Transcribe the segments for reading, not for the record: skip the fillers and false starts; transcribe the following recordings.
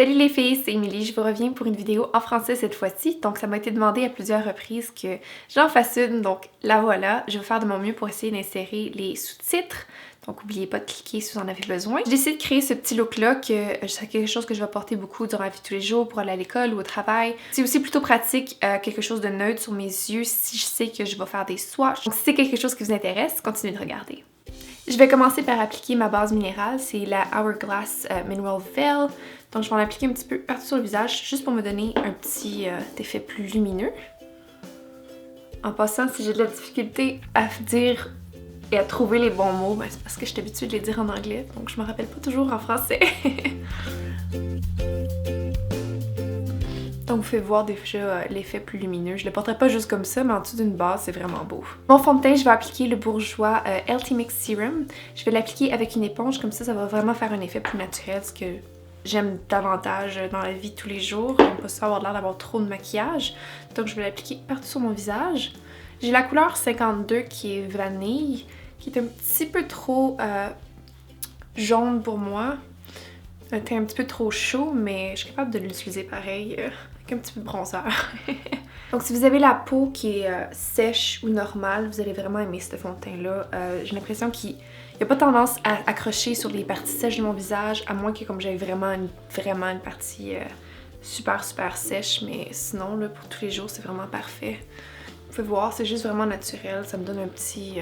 Salut les filles, c'est Émilie, je vous reviens pour une vidéo en français cette fois-ci. Donc ça m'a été demandé à plusieurs reprises que j'en fasse une, donc la voilà. Je vais faire de mon mieux pour essayer d'insérer les sous-titres. Donc n'oubliez pas de cliquer si vous en avez besoin. J'ai décidé de créer ce petit look-là, que c'est quelque chose que je vais porter beaucoup durant la vie de tous les jours pour aller à l'école ou au travail. C'est aussi plutôt pratique, quelque chose de neutre sur mes yeux si je sais que je vais faire des swatchs. Donc si c'est quelque chose qui vous intéresse, continuez de regarder. Je vais commencer par appliquer ma base minérale, c'est la Hourglass Mineral Veil. Donc je vais en appliquer un petit peu partout sur le visage, juste pour me donner un petit effet plus lumineux. En passant, si j'ai de la difficulté à dire et à trouver les bons mots, ben c'est parce que je suis habituée de les dire en anglais, donc je me rappelle pas toujours en français. Donc vous pouvez voir déjà l'effet plus lumineux. Je le porterai pas juste comme ça, mais en dessous d'une base, c'est vraiment beau. Mon fond de teint, je vais appliquer le Bourjois Healthy Mix Serum. Je vais l'appliquer avec une éponge, comme ça va vraiment faire un effet plus naturel, ce que j'aime davantage dans la vie de tous les jours. J'aime pas ça avoir l'air d'avoir trop de maquillage. Donc je vais l'appliquer partout sur mon visage. J'ai la couleur 52 qui est vanille, qui est un petit peu trop jaune pour moi. Un teint un petit peu trop chaud, mais je suis capable de l'utiliser pareil. Avec un petit peu de bronzer. Donc si vous avez la peau qui est sèche ou normale, vous allez vraiment aimer ce fond de teint-là. J'ai l'impression qu'il n'y a pas tendance à accrocher sur les parties sèches de mon visage, à moins que comme j'avais vraiment une partie super sèche, mais sinon là, pour tous les jours, c'est vraiment parfait. Vous pouvez voir, c'est juste vraiment naturel, ça me donne un petit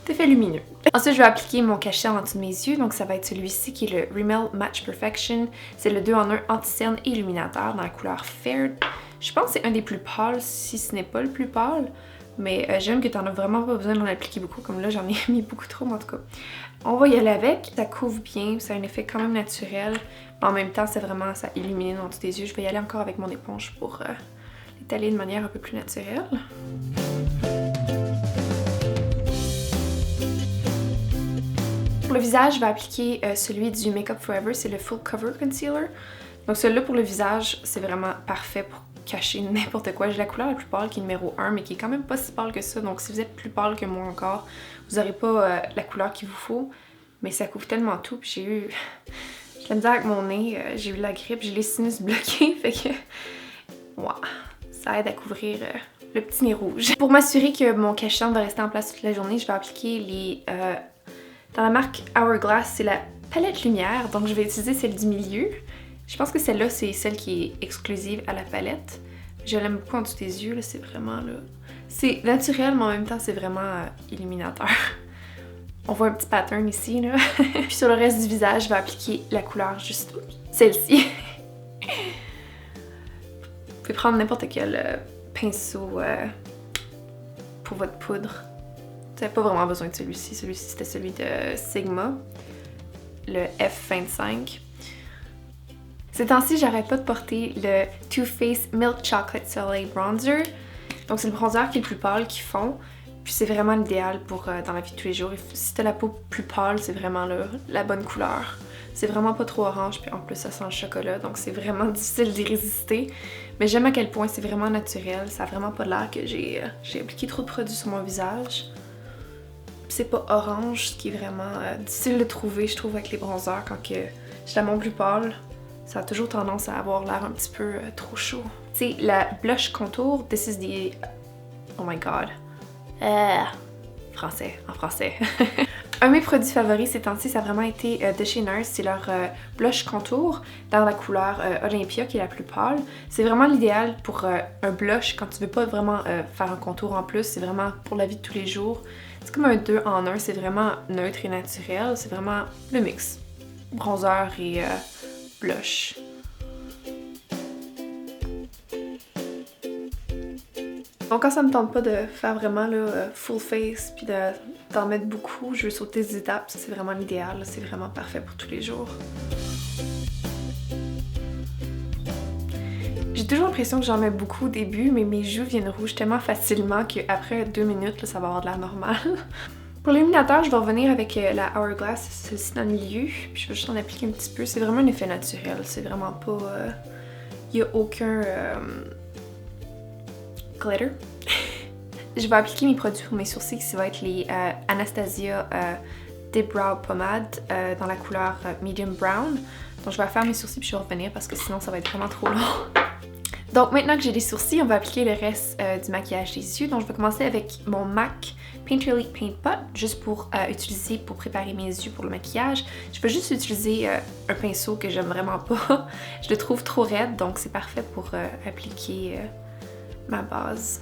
effet lumineux. Ensuite, je vais appliquer mon cachet en dessous de mes yeux, donc ça va être celui-ci qui est le Rimmel Match Perfection. C'est le 2 en 1 anti-cerne et illuminateur dans la couleur Fair. Je pense que c'est un des plus pâles, si ce n'est pas le plus pâle, mais j'aime que tu n'en as vraiment pas besoin d'en appliquer beaucoup, comme là j'en ai mis beaucoup trop, mais en tout cas. On va y aller avec, ça couvre bien, ça a un effet quand même naturel, mais en même temps c'est vraiment, ça illumine en dessous des yeux. Je vais y aller encore avec mon éponge pour l'étaler de manière un peu plus naturelle. Pour le visage, je vais appliquer celui du Makeup Forever, c'est le Full Cover Concealer. Donc celui-là pour le visage, c'est vraiment parfait pour cacher n'importe quoi. J'ai la couleur la plus pâle qui est numéro 1, mais qui est quand même pas si pâle que ça. Donc si vous êtes plus pâle que moi encore, vous n'aurez pas la couleur qu'il vous faut. Mais ça couvre tellement tout. Puis j'ai eu de la misère avec mon nez, j'ai eu la grippe, j'ai les sinus bloqués. Fait que, wow, ça aide à couvrir le petit nez rouge. Pour m'assurer que mon cachet va rester en place toute la journée, je vais appliquer les... dans la marque Hourglass, c'est la palette lumière, donc je vais utiliser celle du milieu. Je pense que celle-là, c'est celle qui est exclusive à la palette. Je l'aime beaucoup en dessous des yeux, là, c'est vraiment là... C'est naturel, mais en même temps, c'est vraiment illuminateur. On voit un petit pattern ici, là. Puis sur le reste du visage, je vais appliquer la couleur juste celle-ci. Vous pouvez prendre n'importe quel pinceau pour votre poudre. Vous n'avez pas vraiment besoin de celui-ci. Celui-ci, c'était celui de Sigma, le F25. Ces temps-ci, j'arrête pas de porter le Too Faced Milk Chocolate Soleil Bronzer. Donc c'est le bronzer qui est le plus pâle qui fond. Puis c'est vraiment l'idéal pour dans la vie de tous les jours. Si t'as la peau plus pâle, c'est vraiment la bonne couleur. C'est vraiment pas trop orange, puis en plus ça sent le chocolat, donc c'est vraiment difficile d'y résister. Mais j'aime à quel point c'est vraiment naturel. Ça a vraiment pas l'air que j'ai appliqué trop de produits sur mon visage. C'est pas orange, ce qui est vraiment difficile de trouver, je trouve, avec les bronzers. Quand j'ai la peau plus pâle, ça a toujours tendance à avoir l'air un petit peu trop chaud. C'est la blush contour. This is the... Oh my god. En français. Un de mes produits favoris ces temps-ci, ça a vraiment été de chez Nars. C'est leur blush contour dans la couleur Olympia, qui est la plus pâle. C'est vraiment l'idéal pour un blush quand tu veux pas vraiment faire un contour en plus. C'est vraiment pour la vie de tous les jours. C'est comme un 2 en 1, c'est vraiment neutre et naturel. C'est vraiment le mix. Bronzer et blush. Donc quand ça me tente pas de faire vraiment full face puis d'en mettre beaucoup, je veux sauter des étapes. Ça, c'est vraiment l'idéal. C'est vraiment parfait pour tous les jours. J'ai toujours l'impression que j'en mets beaucoup au début, mais mes joues viennent rouges tellement facilement qu'après 2 minutes, là, ça va avoir de l'air normal. Pour l'illuminateur, je vais revenir avec la Hourglass, celle-ci dans le milieu. Puis je vais juste en appliquer un petit peu. C'est vraiment un effet naturel. C'est vraiment pas... Il n'y a aucun glitter. Je vais appliquer mes produits pour mes sourcils, qui va être les Anastasia Dip Brow Pomade dans la couleur Medium Brown. Donc je vais faire mes sourcils puis je vais revenir parce que sinon ça va être vraiment trop long. Donc maintenant que j'ai les sourcils, on va appliquer le reste du maquillage des yeux. Donc je vais commencer avec mon MAC Painterly Elite Paint Pot, juste pour utiliser pour préparer mes yeux pour le maquillage. Je vais juste utiliser un pinceau que j'aime vraiment pas. Je le trouve trop raide, donc c'est parfait pour appliquer ma base.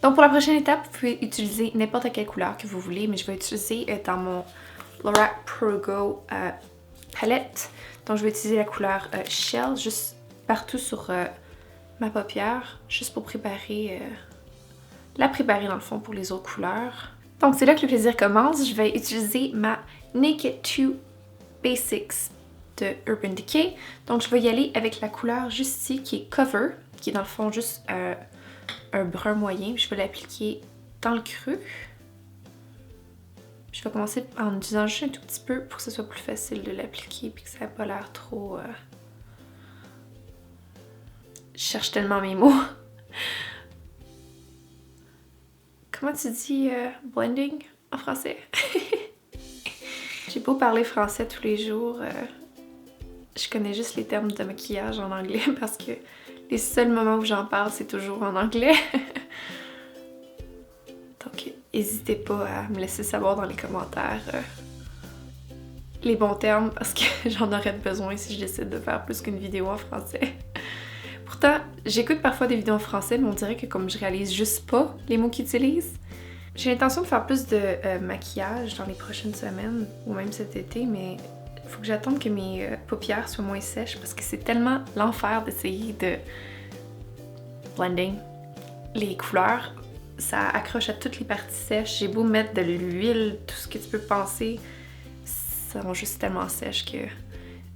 Donc pour la prochaine étape, vous pouvez utiliser n'importe quelle couleur que vous voulez, mais je vais utiliser dans mon Lorac Pro Go palette. Donc je vais utiliser la couleur Shell juste partout sur ma paupière, juste pour préparer, la préparer dans le fond pour les autres couleurs. Donc c'est là que le plaisir commence. Je vais utiliser ma Naked 2 Basics de Urban Decay. Donc je vais y aller avec la couleur juste ici qui est Cover, qui est dans le fond juste un brun moyen. Je vais l'appliquer dans le creux. Je vais commencer en utilisant juste un tout petit peu pour que ce soit plus facile de l'appliquer puis que ça n'ait pas l'air trop... Je cherche tellement mes mots. Comment tu dis blending en français? J'ai beau parler français tous les jours, je connais juste les termes de maquillage en anglais parce que les seuls moments où j'en parle, c'est toujours en anglais. Donc, n'hésitez pas à me laisser savoir dans les commentaires les bons termes parce que j'en aurais besoin si je décide de faire plus qu'une vidéo en français. Pourtant, j'écoute parfois des vidéos en français, mais on dirait que comme je réalise juste pas les mots qu'ils utilisent. J'ai l'intention de faire plus de maquillage dans les prochaines semaines ou même cet été, mais il faut que j'attende que mes paupières soient moins sèches parce que c'est tellement l'enfer d'essayer de blending les couleurs. Ça accroche à toutes les parties sèches. J'ai beau mettre de l'huile, tout ce que tu peux penser, ça rend juste tellement sèche que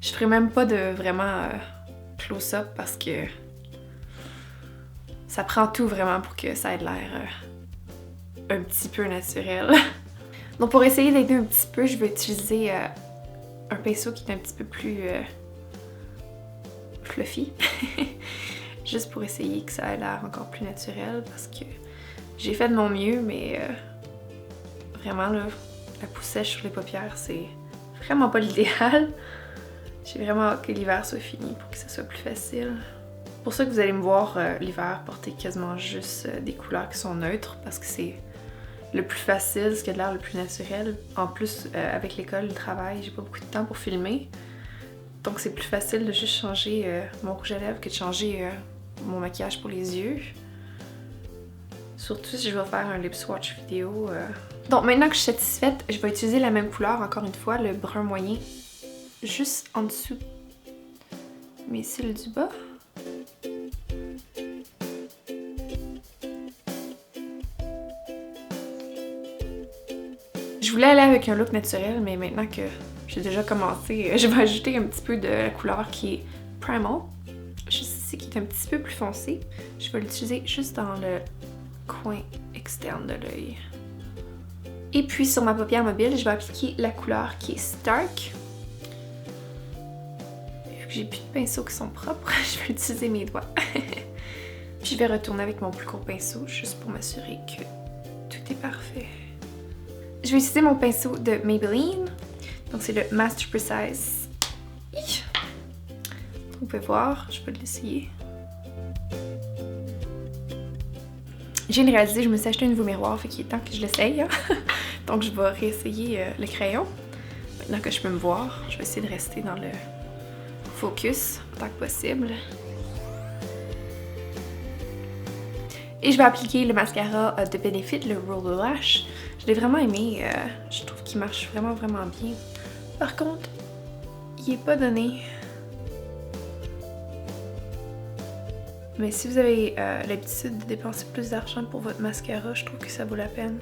je ferai même pas de vraiment close-up parce que ça prend tout vraiment pour que ça ait l'air un petit peu naturel. Donc pour essayer d'aider un petit peu, je vais utiliser un pinceau qui est un petit peu plus fluffy. Juste pour essayer que ça ait l'air encore plus naturel parce que j'ai fait de mon mieux, mais vraiment là, la peau sèche sur les paupières, c'est vraiment pas l'idéal. J'ai vraiment hâte que l'hiver soit fini pour que ça soit plus facile. C'est pour ça que vous allez me voir l'hiver porter quasiment juste des couleurs qui sont neutres parce que c'est le plus facile, ce qui a l'air le plus naturel. En plus, avec l'école, le travail, j'ai pas beaucoup de temps pour filmer. Donc c'est plus facile de juste changer mon rouge à lèvres que de changer mon maquillage pour les yeux. Surtout si je vais faire un lip swatch vidéo. Donc maintenant que je suis satisfaite, je vais utiliser la même couleur, encore une fois, le brun moyen, juste en dessous mes cils du bas. Je voulais aller avec un look naturel, mais maintenant que j'ai déjà commencé, je vais ajouter un petit peu de la couleur qui est Primal. Juste ici, qui est un petit peu plus foncé. Je vais l'utiliser juste dans le coin externe de l'œil. Et puis sur ma paupière mobile, je vais appliquer la couleur qui est Stark. Vu que j'ai plus de pinceaux qui sont propres, je vais utiliser mes doigts. Puis je vais retourner avec mon plus gros pinceau, juste pour m'assurer que tout est parfait. Je vais utiliser mon pinceau de Maybelline. Donc c'est le Master Precise. Vous pouvez voir, je peux l'essayer. J'ai réalisé, je me suis acheté un nouveau miroir, fait qu'il est temps que je l'essaye. Donc je vais réessayer le crayon. Maintenant que je peux me voir, je vais essayer de rester dans le focus autant que possible. Et je vais appliquer le mascara de Benefit, le Roller Lash. Je l'ai vraiment aimé, je trouve qu'il marche vraiment bien. Par contre, il n'est pas donné. Mais si vous avez l'habitude de dépenser plus d'argent pour votre mascara, je trouve que ça vaut la peine.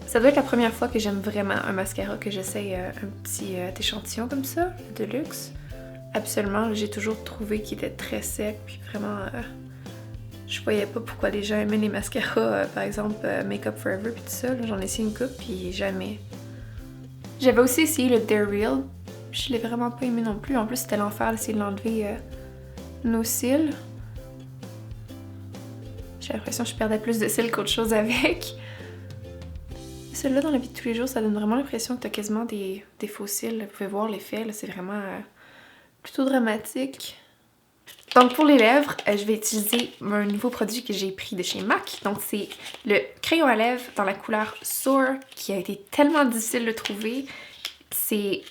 Ça doit être la première fois que j'aime vraiment un mascara, que j'essaye un petit échantillon comme ça, de luxe. Absolument, j'ai toujours trouvé qu'il était très sec, puis vraiment, je voyais pas pourquoi les gens aimaient les mascaras, par exemple Make Up For Ever, puis tout ça. J'en ai essayé une coupe, puis jamais. J'avais aussi essayé le Dare Real. Je l'ai vraiment pas aimé non plus. En plus, c'était l'enfer d'essayer de l'enlever nos cils. J'ai l'impression que je perdais plus de cils qu'autre chose avec. Celui-là, dans la vie de tous les jours, ça donne vraiment l'impression que t'as quasiment des faux cils. Vous pouvez voir l'effet, là, c'est vraiment plutôt dramatique. Donc pour les lèvres, je vais utiliser un nouveau produit que j'ai pris de chez MAC. Donc c'est le crayon à lèvres dans la couleur Soar, qui a été tellement difficile de trouver. C'est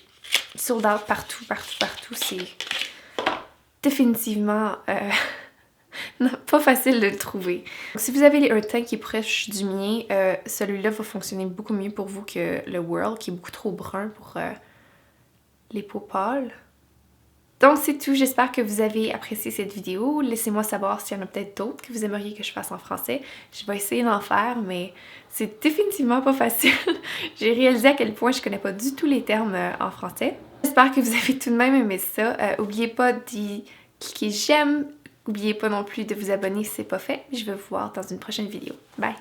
sold out partout, partout, partout. C'est définitivement non, pas facile de le trouver. Donc, si vous avez un teint qui est proche du mien, celui-là va fonctionner beaucoup mieux pour vous que le Whirl, qui est beaucoup trop brun pour les peaux pâles. Donc c'est tout, j'espère que vous avez apprécié cette vidéo. Laissez-moi savoir s'il y en a peut-être d'autres que vous aimeriez que je fasse en français. Je vais essayer d'en faire, mais c'est définitivement pas facile. J'ai réalisé à quel point je connais pas du tout les termes en français. J'espère que vous avez tout de même aimé ça. N'oubliez pas d'y cliquer j'aime. N'oubliez pas non plus de vous abonner si c'est pas fait. Je vais vous voir dans une prochaine vidéo. Bye!